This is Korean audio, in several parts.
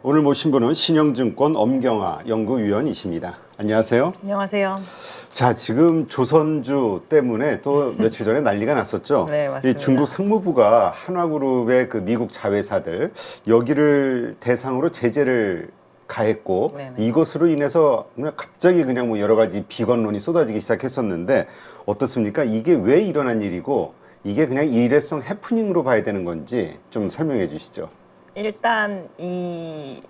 오늘 모신 분은 신영증권 엄경화 연구위원이십니다. 안녕하세요. 안녕하세요. 자, 지금 조선주 때문에 또 며칠 전에 난리가 났었죠. 네, 맞습니다. 이 중국 상무부가 한화그룹의 그 미국 자회사들 여기를 대상으로 제재를 가했고, 네네. 이것으로 인해서 그냥 갑자기 그냥 뭐 여러 가지 비관론이 쏟아지기 시작했었는데 어떻습니까? 이게 왜 일어난 일이고 이게 그냥 일회성 해프닝으로 봐야 되는 건지 좀 설명해 주시죠. 일단 이거에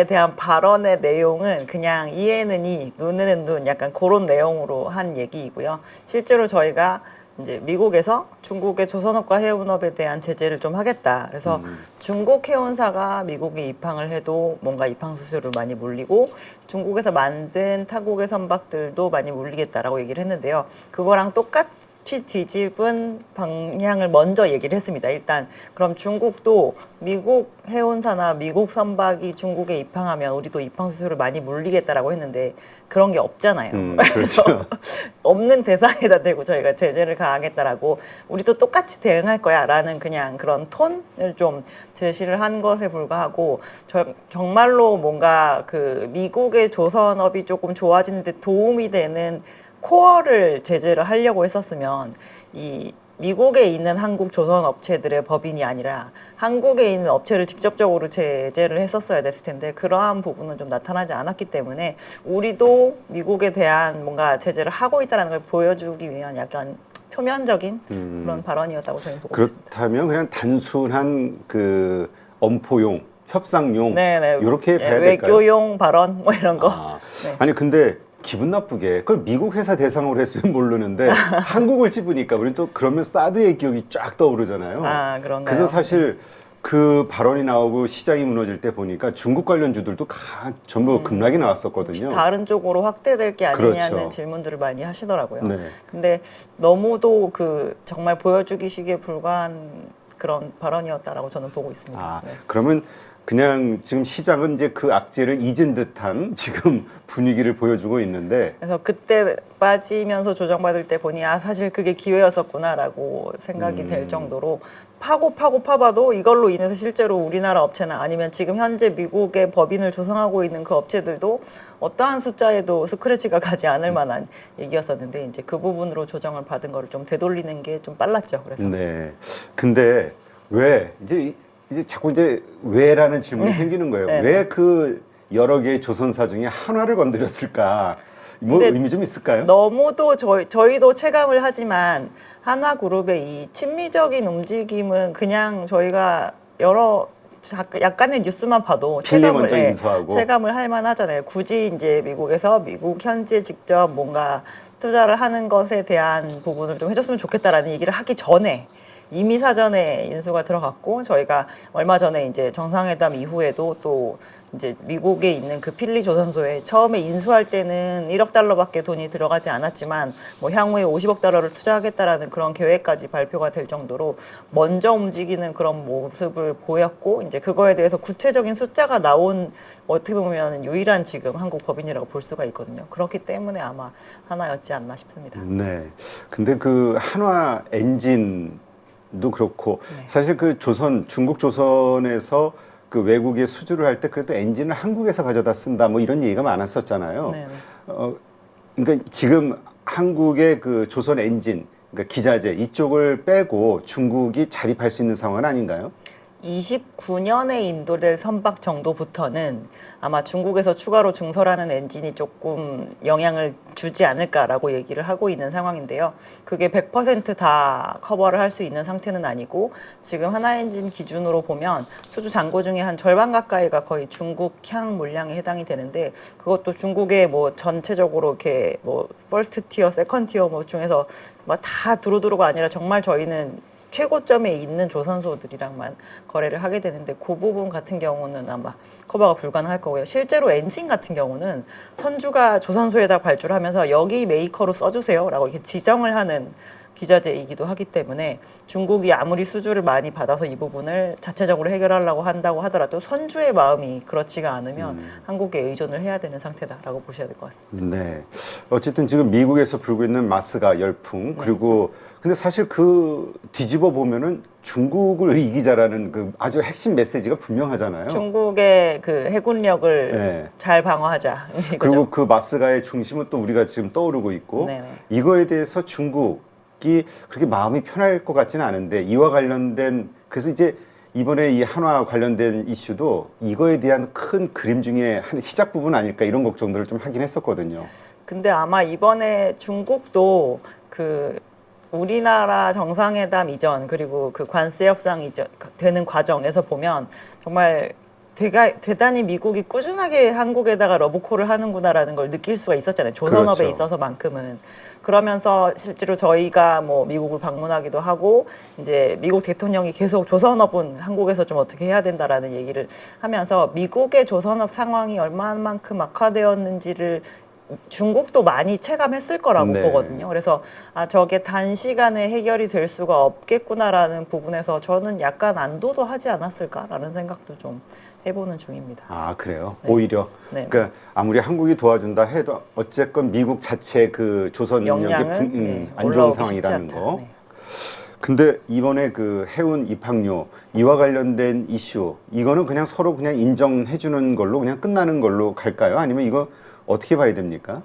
대한 발언의 내용은 그냥 이해는 이, 눈에는 눈 약간 그런 내용으로 한 얘기이고요. 실제로 저희가 이제 미국에서 중국의 조선업과 해운업에 대한 제재를 좀 하겠다. 그래서 중국 해운사가 미국에 입항을 해도 뭔가 입항 수수료를 많이 물리고 중국에서 만든 타국의 선박들도 많이 물리겠다라고 얘기를 했는데요. 그거랑 똑같이 뒤집은 방향을 먼저 얘기를 했습니다. 일단 그럼 중국도 미국 해운사나 미국 선박이 중국에 입항하면 우리도 입항 수수료를 많이 물리겠다라고 했는데 그런 게 없잖아요. 그렇죠. 없는 대상에다 대고 저희가 제재를 가하겠다라고 우리도 똑같이 대응할 거야 라는 그냥 그런 톤을 좀 제시를 한 것에 불과하고 정말로 뭔가 그 미국의 조선업이 조금 좋아지는데 도움이 되는 코어를 제재를 하려고 했었으면 이 미국에 있는 한국 조선 업체들의 법인이 아니라 한국에 있는 업체를 직접적으로 제재를 했었어야 됐을 텐데 그러한 부분은 좀 나타나지 않았기 때문에 우리도 미국에 대한 뭔가 제재를 하고 있다는 걸 보여주기 위한 약간 표면적인 그런 발언이었다고 저희는 보고 있습니다. 그렇다면 그냥 단순한 그 엄포용, 협상용 네네. 이렇게 봐야 될까요? 외교용 발언 뭐 이런 거. 네. 아니 근데 기분 나쁘게 그걸 미국 회사 대상으로 했으면 모르는데 한국을 찝으니까 우리는 또 그러면 사드의 기억이 쫙 떠오르잖아요. 아, 그런가요? 그래서 사실 그 발언이 나오고 시장이 무너질 때 보니까 중국 관련주들도 전부 급락이 나왔었거든요. 다른 쪽으로 확대될 게 아니냐는 그렇죠. 질문들을 많이 하시더라고요. 네. 근데 너무도 그 정말 보여주기식에 불과한 그런 발언이었다라고 저는 보고 있습니다. 아, 네. 그러면 그냥 지금 시장은 이제 그 악재를 잊은 듯한 지금 분위기를 보여주고 있는데 그래서 그때 빠지면서 조정받을 때 보니 아 사실 그게 기회였었구나라고 생각이 될 정도로 파봐도 이걸로 인해서 실제로 우리나라 업체나 아니면 지금 현재 미국의 법인을 조성하고 있는 그 업체들도 어떠한 숫자에도 스크래치가 가지 않을 만한 얘기였었는데 이제 그 부분으로 조정을 받은 거를 좀 되돌리는 게 좀 빨랐죠. 그래서 네. 근데 왜 이제 자꾸 이제 왜라는 질문이 생기는 거예요. 네. 왜 그 여러 개의 조선사 중에 한화를 건드렸을까? 뭐 근데 의미 좀 있을까요? 너무도 저희도 체감을 하지만 하나그룹의 이 친미적인 움직임은 그냥 저희가 약간의 뉴스만 봐도 필리 먼저 인수하고. 체감을 할 만하잖아요. 굳이 이제 미국에서 미국 현지에 직접 뭔가 투자를 하는 것에 대한 부분을 좀 해줬으면 좋겠다라는 얘기를 하기 전에 이미 사전에 인수가 들어갔고 저희가 얼마 전에 이제 정상회담 이후에도 또 이제 미국에 있는 그 필리 조선소에 처음에 인수할 때는 1억 달러밖에 돈이 들어가지 않았지만 뭐 향후에 50억 달러를 투자하겠다라는 그런 계획까지 발표가 될 정도로 먼저 움직이는 그런 모습을 보였고 이제 그거에 대해서 구체적인 숫자가 나온 어떻게 보면 유일한 지금 한국 법인이라고 볼 수가 있거든요. 그렇기 때문에 아마 하나였지 않나 싶습니다. 네. 근데 그 한화 엔진도 그렇고 사실 그 중국 조선에서 그 외국에 수주를 할 때 그래도 엔진을 한국에서 가져다 쓴다 뭐 이런 얘기가 많았었잖아요. 네. 그러니까 지금 한국의 그 조선 엔진, 그러니까 기자재 이쪽을 빼고 중국이 자립할 수 있는 상황은 아닌가요? 29년에 인도될 선박 정도부터는 아마 중국에서 추가로 증설하는 엔진이 조금 영향을 주지 않을까라고 얘기를 하고 있는 상황인데요. 그게 100%다 커버를 할 수 있는 상태는 아니고 지금 하나엔진 기준으로 보면 수주 잔고 중에 한 절반 가까이가 거의 중국향 물량에 해당이 되는데 그것도 중국의 뭐 전체적으로 이렇게 뭐 퍼스트 티어, 세컨 티어 뭐 중에서 뭐 다 두루두루가 아니라 정말 저희는 최고점에 있는 조선소들이랑만 거래를 하게 되는데 그 부분 같은 경우는 아마 커버가 불가능할 거고요. 실제로 엔진 같은 경우는 선주가 조선소에다 발주를 하면서 여기 메이커로 써주세요 라고 이렇게 지정을 하는 기자재이기도 하기 때문에 중국이 아무리 수주를 많이 받아서 이 부분을 자체적으로 해결하려고 한다고 하더라도 선주의 마음이 그렇지가 않으면 한국에 의존을 해야 되는 상태다라고 보셔야 될 것 같습니다. 네. 어쨌든 지금 미국에서 불고 있는 마스가 열풍 그리고 근데 사실 그 뒤집어 보면은 중국을 이기자라는 그 아주 핵심 메시지가 분명하잖아요. 중국의 그 해군력을 네. 잘 방어하자. 이거죠. 그리고 그 마스가의 중심은 또 우리가 지금 떠오르고 있고 네네. 이거에 대해서 중국이 그렇게 마음이 편할 것 같지는 않은데 이와 관련된 그래서 이제 이번에 이 한화 관련된 이슈도 이거에 대한 큰 그림 중에 한 시작 부분 아닐까 이런 걱정들을 좀 하긴 했었거든요. 근데 아마 이번에 중국도 그 우리나라 정상회담 이전 그리고 그 관세 협상 이전 되는 과정에서 보면 정말 대단히 미국이 꾸준하게 한국에다가 러브콜을 하는구나라는 걸 느낄 수가 있었잖아요. 조선업에 그렇죠. 있어서만큼은. 그러면서 실제로 저희가 뭐 미국을 방문하기도 하고 이제 미국 대통령이 계속 조선업은 한국에서 좀 어떻게 해야 된다라는 얘기를 하면서 미국의 조선업 상황이 얼마만큼 악화되었는지를 중국도 많이 체감했을 거라고 네. 보거든요. 그래서 아 저게 단시간에 해결이 될 수가 없겠구나라는 부분에서 저는 약간 안도도 하지 않았을까라는 생각도 좀 해보는 중입니다. 아 그래요? 네. 오히려 네. 그러니까 아무리 한국이 도와준다 해도 어쨌건 미국 자체 그 조선력이 역량은 안 좋은 올라오기 상황이라는 쉽지 않다. 거. 네. 근데 이번에 그 해운 입항료 이와 관련된 이슈 이거는 그냥 서로 그냥 인정해주는 걸로 그냥 끝나는 걸로 갈까요? 아니면 이거 어떻게 봐야 됩니까?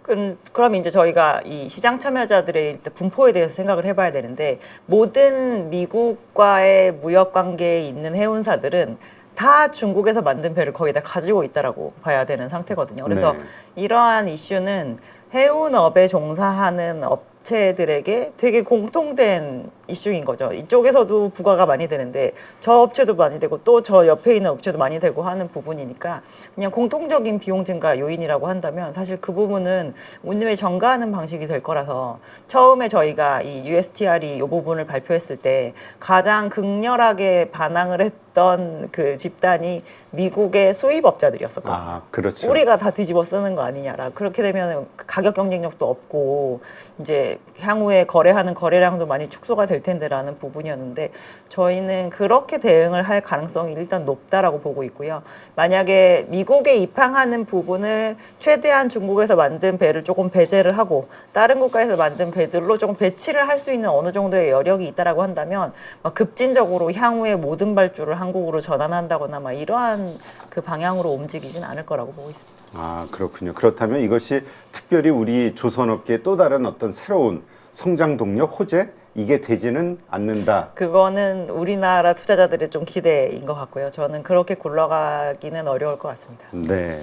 그럼 이제 저희가 이 시장 참여자들의 분포에 대해서 생각을 해봐야 되는데 모든 미국과의 무역 관계에 있는 해운사들은 다 중국에서 만든 배를 거의 다 가지고 있다라고 봐야 되는 상태거든요. 그래서 네. 이러한 이슈는 해운업에 종사하는 업체들에게 되게 공통된 이슈인 거죠. 이쪽에서도 부과가 많이 되는데 저 업체도 많이 되고 또 저 옆에 있는 업체도 많이 되고 하는 부분이니까 그냥 공통적인 비용 증가 요인이라고 한다면 사실 그 부분은 운임에 전가하는 방식이 될 거라서 처음에 저희가 이 USTR이 이 부분을 발표했을 때 가장 극렬하게 반항을 했던 그 집단이 미국의 수입업자들이었었거든요. 아 그렇죠. 우리가 다 뒤집어 쓰는 거 아니냐라. 그렇게 되면 가격 경쟁력도 없고 이제 향후에 거래하는 거래량도 많이 축소가 될 텐데라는 부분이었는데 저희는 그렇게 대응을 할 가능성이 일단 높다라고 보고 있고요. 만약에 미국에 입항하는 부분을 최대한 중국에서 만든 배를 조금 배제를 하고 다른 국가에서 만든 배들로 조금 배치를 할 수 있는 어느 정도의 여력이 있다라고 한다면 막 급진적으로 향후에 모든 발주를 한국으로 전환한다거나 막 이러한 그 방향으로 움직이진 않을 거라고 보고 있습니다. 아 그렇군요. 그렇다면 이것이 특별히 우리 조선업계의 또 다른 어떤 새로운 성장 동력, 호재 이게 되지는 않는다. 그거는 우리나라 투자자들의 좀 기대인 것 같고요. 저는 그렇게 굴러가기는 어려울 것 같습니다. 네.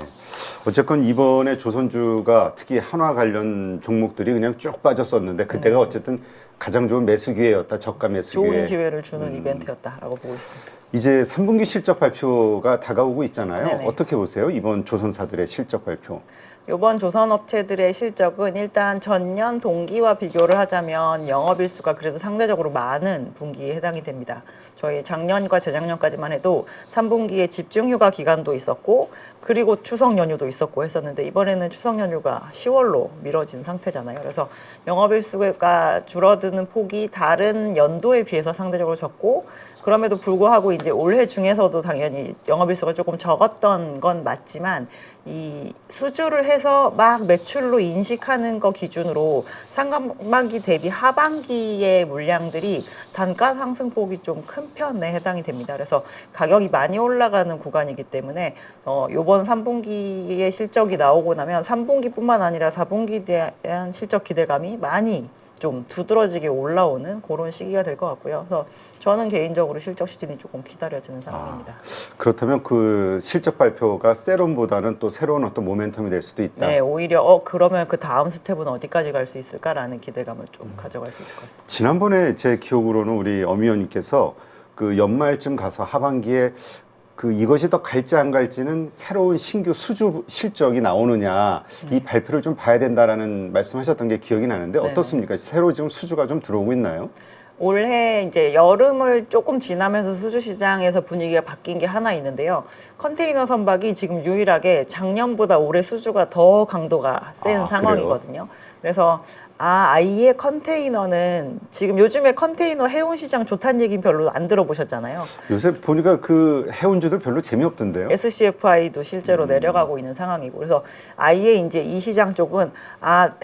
어쨌건 이번에 조선주가 특히 한화 관련 종목들이 그냥 쭉 빠졌었는데 그때가 어쨌든 가장 좋은 매수 기회였다. 저가 매수 좋은 기회. 기회를 주는 이벤트였다라고 보고 있습니다. 이제 3분기 실적 발표가 다가오고 있잖아요. 네네. 어떻게 보세요? 이번 조선사들의 실적 발표. 이번 조선업체들의 실적은 일단 전년 동기와 비교를 하자면 영업일수가 그래도 상대적으로 많은 분기에 해당이 됩니다. 저희 작년과 재작년까지만 해도 3분기에 집중휴가 기간도 있었고 그리고 추석 연휴도 있었고 했었는데 이번에는 추석 연휴가 10월로 미뤄진 상태잖아요. 그래서 영업일수가 줄어드는 폭이 다른 연도에 비해서 상대적으로 적고 그럼에도 불구하고 이제 올해 중에서도 당연히 영업일수가 조금 적었던 건 맞지만 이 수주를 해서 막 매출로 인식하는 거 기준으로 상반기 대비 하반기의 물량들이 단가 상승폭이 좀 큰 편에 해당이 됩니다. 그래서 가격이 많이 올라가는 구간이기 때문에 이번 3분기의 실적이 나오고 나면 3분기뿐만 아니라 4분기에 대한 실적 기대감이 많이 좀 두드러지게 올라오는 그런 시기가 될 것 같고요. 그래서 저는 개인적으로 실적 시즌이 조금 기다려지는 상황입니다. 그렇다면 그 실적 발표가 세론보다는 또 새로운 어떤 모멘텀이 될 수도 있다. 네, 오히려 그러면 그 다음 스텝은 어디까지 갈 수 있을까라는 기대감을 좀 가져갈 수 있을 것 같습니다. 지난번에 제 기억으로는 우리 엄 의원님께서 그 연말쯤 가서 하반기에 그 이것이 더 갈지 안 갈지는 새로운 신규 수주 실적이 나오느냐 이 발표를 좀 봐야 된다라는 말씀하셨던 게 기억이 나는데 어떻습니까? 새로 지금 수주가 좀 들어오고 있나요? 올해 이제 여름을 조금 지나면서 수주 시장에서 분위기가 바뀐 게 하나 있는데요. 컨테이너 선박이 지금 유일하게 작년보다 올해 수주가 더 강도가 센 상황이거든요. 그래서 아예 컨테이너는 지금 요즘에 컨테이너 해운 시장 좋다는 얘기는 별로 안 들어보셨잖아요. 요새 보니까 그 해운주들 별로 재미없던데요. SCFI도 실제로 내려가고 있는 상황이고, 그래서 아예 이제 이 시장 쪽은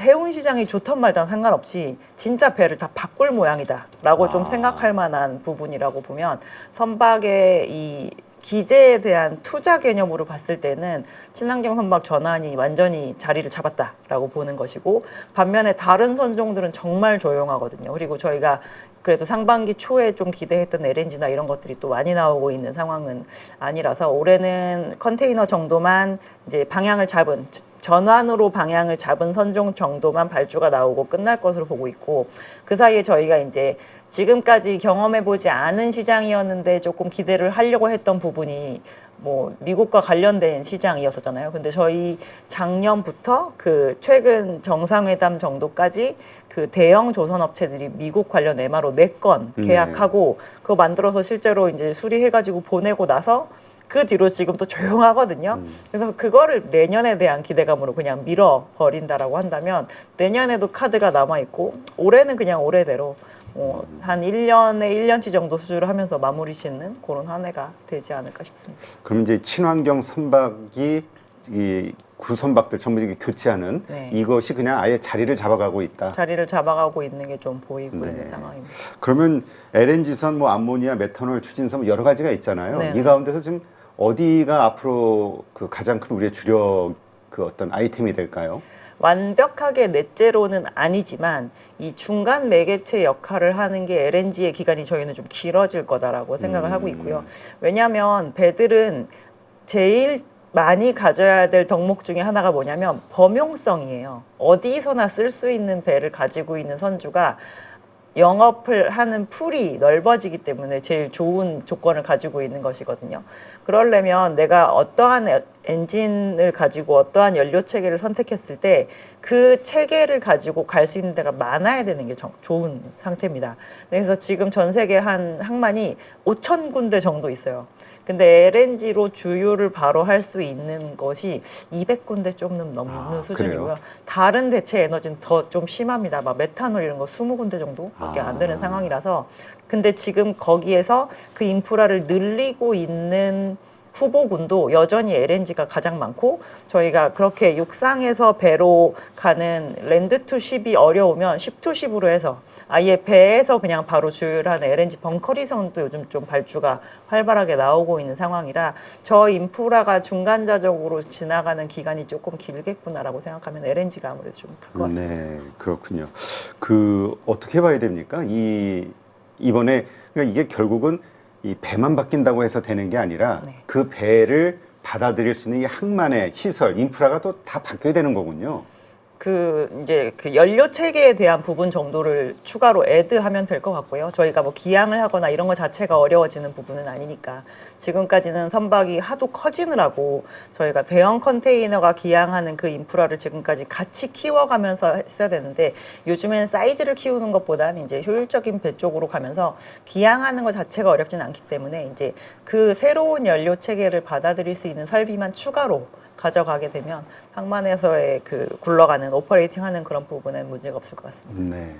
해운 시장이 좋던 말던 상관없이 진짜 배를 다 바꿀 모양이다라고 좀 생각할 만한 부분이라고 보면, 선박의 이 기재에 대한 투자 개념으로 봤을 때는 친환경 선박 전환이 완전히 자리를 잡았다라고 보는 것이고, 반면에 다른 선종들은 정말 조용하거든요. 그리고 저희가 그래도 상반기 초에 좀 기대했던 LNG나 이런 것들이 또 많이 나오고 있는 상황은 아니라서, 올해는 컨테이너 정도만 이제 방향을 잡은, 전환으로 방향을 잡은 선종 정도만 발주가 나오고 끝날 것으로 보고 있고, 그 사이에 저희가 이제 지금까지 경험해보지 않은 시장이었는데 조금 기대를 하려고 했던 부분이 뭐 미국과 관련된 시장이었었잖아요. 근데 저희 작년부터 그 최근 정상회담 정도까지 그 대형 조선업체들이 미국 관련 MRO 4건 계약하고 그거 만들어서 실제로 이제 수리해가지고 보내고 나서 그 뒤로 지금 또 조용하거든요. 그래서 그거를 내년에 대한 기대감으로 그냥 밀어버린다라고 한다면, 내년에도 카드가 남아있고 올해는 그냥 올해대로 한 1년에 1년치 정도 수주를 하면서 마무리 짓는 그런 한 해가 되지 않을까 싶습니다. 그럼 이제 친환경 선박이 이 구선박들 전부 이게 교체하는 네. 이것이 그냥 아예 자리를 잡아가고 있다. 자리를 잡아가고 있는 게 좀 보이고 네. 있는 상황입니다. 그러면 LNG선, 뭐 암모니아, 메탄올, 추진선 뭐 여러 가지가 있잖아요. 네네. 이 가운데서 지금 어디가 앞으로 그 가장 큰 우리의 주력 그 어떤 아이템이 될까요? 완벽하게 넷제로는 아니지만 이 중간 매개체 역할을 하는 게 LNG의 기간이 저희는 좀 길어질 거다라고 생각을 하고 있고요. 왜냐하면 배들은 제일 많이 가져야 될 덕목 중에 하나가 뭐냐면 범용성이에요. 어디서나 쓸 수 있는 배를 가지고 있는 선주가 영업을 하는 풀이 넓어지기 때문에 제일 좋은 조건을 가지고 있는 것이거든요. 그러려면 내가 어떠한 엔진을 가지고 어떠한 연료 체계를 선택했을 때 그 체계를 가지고 갈 수 있는 데가 많아야 되는 게 좋은 상태입니다. 그래서 지금 전 세계 한 항만이 5,000군데 정도 있어요. 근데 LNG로 주유를 바로 할 수 있는 것이 200군데 좀 넘는 수준이고요. 그래요? 다른 대체 에너지는 더 좀 심합니다. 막 메탄올 이런 거 20군데 정도밖에 안 되는 상황이라서. 근데 지금 거기에서 그 인프라를 늘리고 있는 후보군도 여전히 LNG가 가장 많고, 저희가 그렇게 육상에서 배로 가는 랜드 투 쉽이 어려우면 쉽 투 쉽으로 해서 아예 배에서 그냥 바로 주유를 하는 LNG 벙커리선도 요즘 좀 발주가 활발하게 나오고 있는 상황이라, 저 인프라가 중간자적으로 지나가는 기간이 조금 길겠구나라고 생각하면 LNG가 아무래도 좀 클 것 같습니다. 네, 그렇군요. 그 어떻게 봐야 됩니까? 이번에 그러니까 이게 결국은 이 배만 바뀐다고 해서 되는 게 아니라 네. 그 배를 받아들일 수 있는 이 항만의 시설, 인프라가 또 다 바뀌어야 되는 거군요. 이제 그 연료 체계에 대한 부분 정도를 추가로 애드하면 될 것 같고요. 저희가 뭐 기양을 하거나 이런 것 자체가 어려워지는 부분은 아니니까, 지금까지는 선박이 하도 커지느라고 저희가 대형 컨테이너가 기양하는 그 인프라를 지금까지 같이 키워가면서 했어야 되는데, 요즘엔 사이즈를 키우는 것보다는 이제 효율적인 배 쪽으로 가면서 기양하는 것 자체가 어렵진 않기 때문에 이제 그 새로운 연료 체계를 받아들일 수 있는 설비만 추가로 가져가게 되면 항만에서의 그 굴러가는 오퍼레이팅하는 그런 부분엔 문제가 없을 것 같습니다. 네.